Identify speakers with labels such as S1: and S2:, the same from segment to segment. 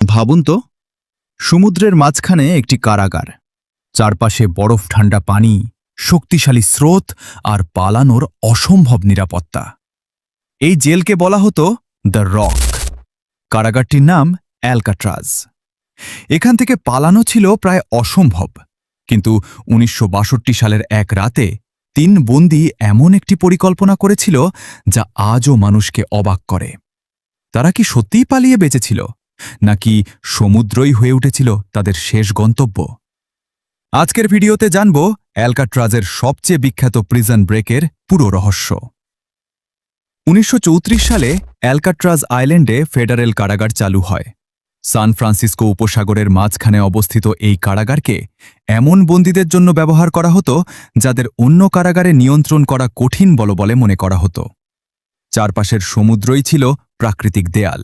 S1: ভাবুন তো, সমুদ্রের মাঝখানে একটি কারাগার, চারপাশে বরফ ঠান্ডা পানি, শক্তিশালী স্রোত আর পালানোর অসম্ভব নিরাপত্তা। এই জেলকে বলা হতো দ্য রক। কারাগারটির নাম অ্যালকাট্রাজ। এখান থেকে পালানো ছিল প্রায় অসম্ভব, কিন্তু ১৯৬২ সালের এক রাতে ৩ বন্দী এমন একটি পরিকল্পনা করেছিল যা আজও মানুষকে অবাক করে। তারা কি সত্যিই পালিয়ে বেঁচেছিল, নাকি সমুদ্রই হয়ে উঠেছিল তাদের শেষ গন্তব্য? আজকের ভিডিওতে জানব অ্যালকাট্রাজের সবচেয়ে বিখ্যাত প্রিজন ব্রেকের পুরো রহস্য। ১৯৩৪ সালে অ্যালকাট্রাজ আইল্যান্ডে ফেডারেল কারাগার চালু হয়। সান ফ্রান্সিসকো উপসাগরের মাঝখানে অবস্থিত এই কারাগারকে এমন বন্দীদের জন্য ব্যবহার করা হতো যাদের অন্য কারাগারে নিয়ন্ত্রণ করা কঠিন বলে মনে করা হতো। চারপাশের সমুদ্রই ছিল প্রাকৃতিক দেয়াল,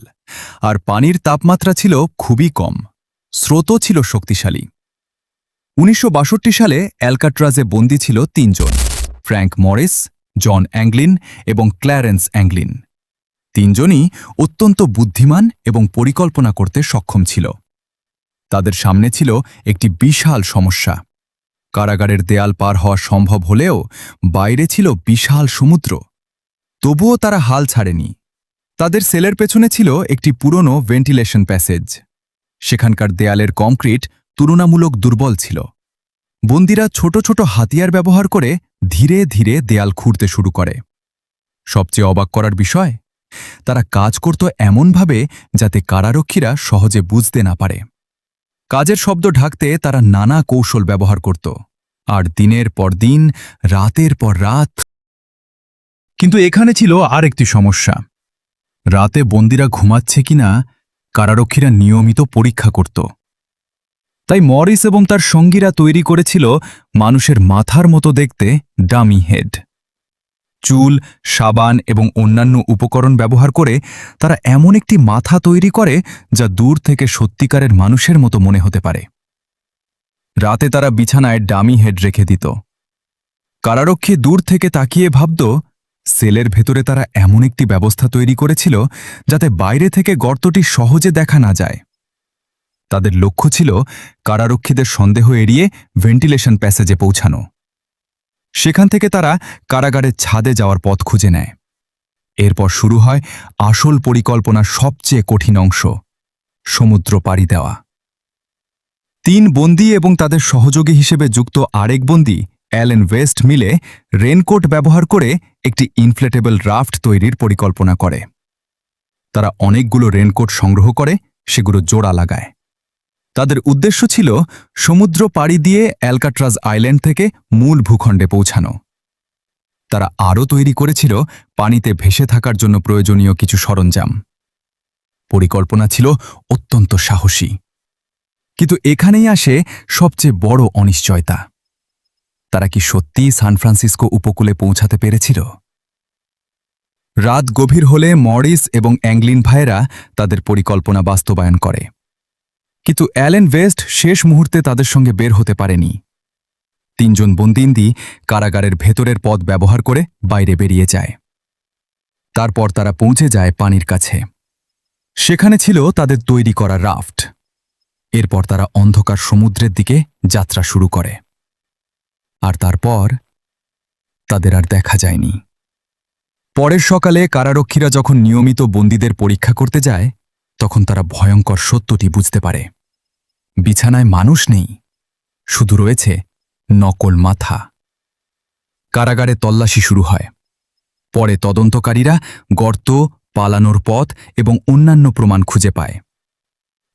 S1: আর পানির তাপমাত্রা ছিল খুবই কম, স্রোতও ছিল শক্তিশালী। ১৯৬২ সালে অ্যালকাট্রাজে বন্দী ছিল ৩ জন: ফ্র্যাঙ্ক মরিস, জন অ্যাংলিন এবং ক্ল্যারেন্স অ্যাংলিন। ৩ জনই অত্যন্ত বুদ্ধিমান এবং পরিকল্পনা করতে সক্ষম ছিল। তাদের সামনে ছিল একটি বিশাল সমস্যা। কারাগারের দেয়াল পার হওয়া সম্ভব হলেও বাইরে ছিল বিশাল সমুদ্র। তবুও তারা হাল ছাড়েনি। তাদের সেলের পেছনে ছিল একটি পুরনো ভেন্টিলেশন প্যাসেজ। সেখানকার দেয়ালের কংক্রিট তুলনামূলক দুর্বল ছিল। বন্দীরা ছোট ছোট হাতিয়ার ব্যবহার করে ধীরে ধীরে দেয়াল খুঁড়তে শুরু করে। সবচেয়ে অবাক করার বিষয়, তারা কাজ করত এমনভাবে যাতে কারারক্ষীরা সহজে বুঝতে না পারে। কাজের শব্দ ঢাকতে তারা নানা কৌশল ব্যবহার করত, আর দিনের পর দিন, রাতের পর রাত। কিন্তু এখানে ছিল আরেকটি সমস্যা। রাতে বন্দীরা ঘুমাচ্ছে কিনা কারারক্ষীরা নিয়মিত পরীক্ষা করত। তাই মরিস এবং তার সঙ্গীরা তৈরি করেছিল মানুষের মাথার মতো দেখতে ডামি হেড। চুল, সাবান এবং অন্যান্য উপকরণ ব্যবহার করে তারা এমন একটি মাথা তৈরি করে যা দূর থেকে সত্যিকারের মানুষের মতো মনে হতে পারে। রাতে তারা বিছানায় ডামি হেড রেখে দিত। কারারক্ষী দূর থেকে তাকিয়ে ভাবত, সেলের ভেতরে তারা এমন একটি ব্যবস্থা তৈরি করেছিল যাতে বাইরে থেকে গর্তটি সহজে দেখা না যায়। তাদের লক্ষ্য ছিল কারারক্ষীদের সন্দেহ এড়িয়ে ভেন্টিলেশন প্যাসেজে পৌঁছানো। সেখান থেকে তারা কারাগারের ছাদে যাওয়ার পথ খুঁজে নেয়। এরপর শুরু হয় আসল পরিকল্পনার সবচেয়ে কঠিন অংশ: সমুদ্র পাড়ি দেওয়া। ৩ বন্দী এবং তাদের সহযোগী হিসেবে যুক্ত আরেক বন্দী অ্যালেন ওয়েস্ট মিলে রেনকোট ব্যবহার করে একটি ইনফ্লেটেবল রাফট তৈরির পরিকল্পনা করে। তারা অনেকগুলো রেনকোট সংগ্রহ করে সেগুলো জোড়া লাগায়। তাদের উদ্দেশ্য ছিল সমুদ্র পাড়ি দিয়ে অ্যালকাট্রাজ আইল্যান্ড থেকে মূল ভূখণ্ডে পৌঁছানো। তারা আরও তৈরি করেছিল পানিতে ভেসে থাকার জন্য প্রয়োজনীয় কিছু সরঞ্জাম। পরিকল্পনা ছিল অত্যন্ত সাহসী। কিন্তু এখানেই আসে সবচেয়ে বড় অনিশ্চয়তা। তারা কি সত্যিই সান ফ্রান্সিসকো উপকূলে পৌঁছাতে পেরেছিল? রাত গভীর হলে মরিস এবং অ্যাংলিন ভাইয়েরা তাদের পরিকল্পনা বাস্তবায়ন করে। কিন্তু অ্যালেন ওয়েস্ট শেষ মুহূর্তে তাদের সঙ্গে বের হতে পারেনি। ৩ জন বন্দিন্দি কারাগারের ভেতরের পথ ব্যবহার করে বাইরে বেরিয়ে যায়। তারপর তারা পৌঁছে যায় পানির কাছে। সেখানে ছিল তাদের তৈরি করা রাফট। এরপর তারা অন্ধকার সমুদ্রের দিকে যাত্রা শুরু করে। আর তারপর তাদের আর দেখা যায়নি। পরের সকালে কারারক্ষীরা যখন নিয়মিত বন্দীদের পরীক্ষা করতে যায়, তখন তারা ভয়ঙ্কর সত্যটি বুঝতে পারে। বিছানায় মানুষ নেই, শুধু রয়েছে নকল মাথা। কারাগারে তল্লাশি শুরু হয়। পরে তদন্তকারীরা গর্ত, পালানোর পথ এবং অন্যান্য প্রমাণ খুঁজে পায়।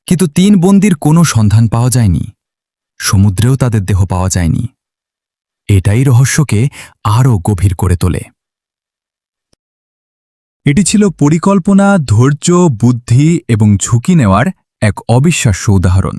S1: কিন্তু ৩ বন্দীর কোনো সন্ধান পাওয়া যায়নি। সমুদ্রেও তাদের দেহ পাওয়া যায়নি। এটাই রহস্যকে আরও গভীর করে তোলে। এটি ছিল পরিকল্পনা, ধৈর্য, বুদ্ধি এবং ঝুঁকি নেওয়ার এক অবিশ্বাস্য উদাহরণ।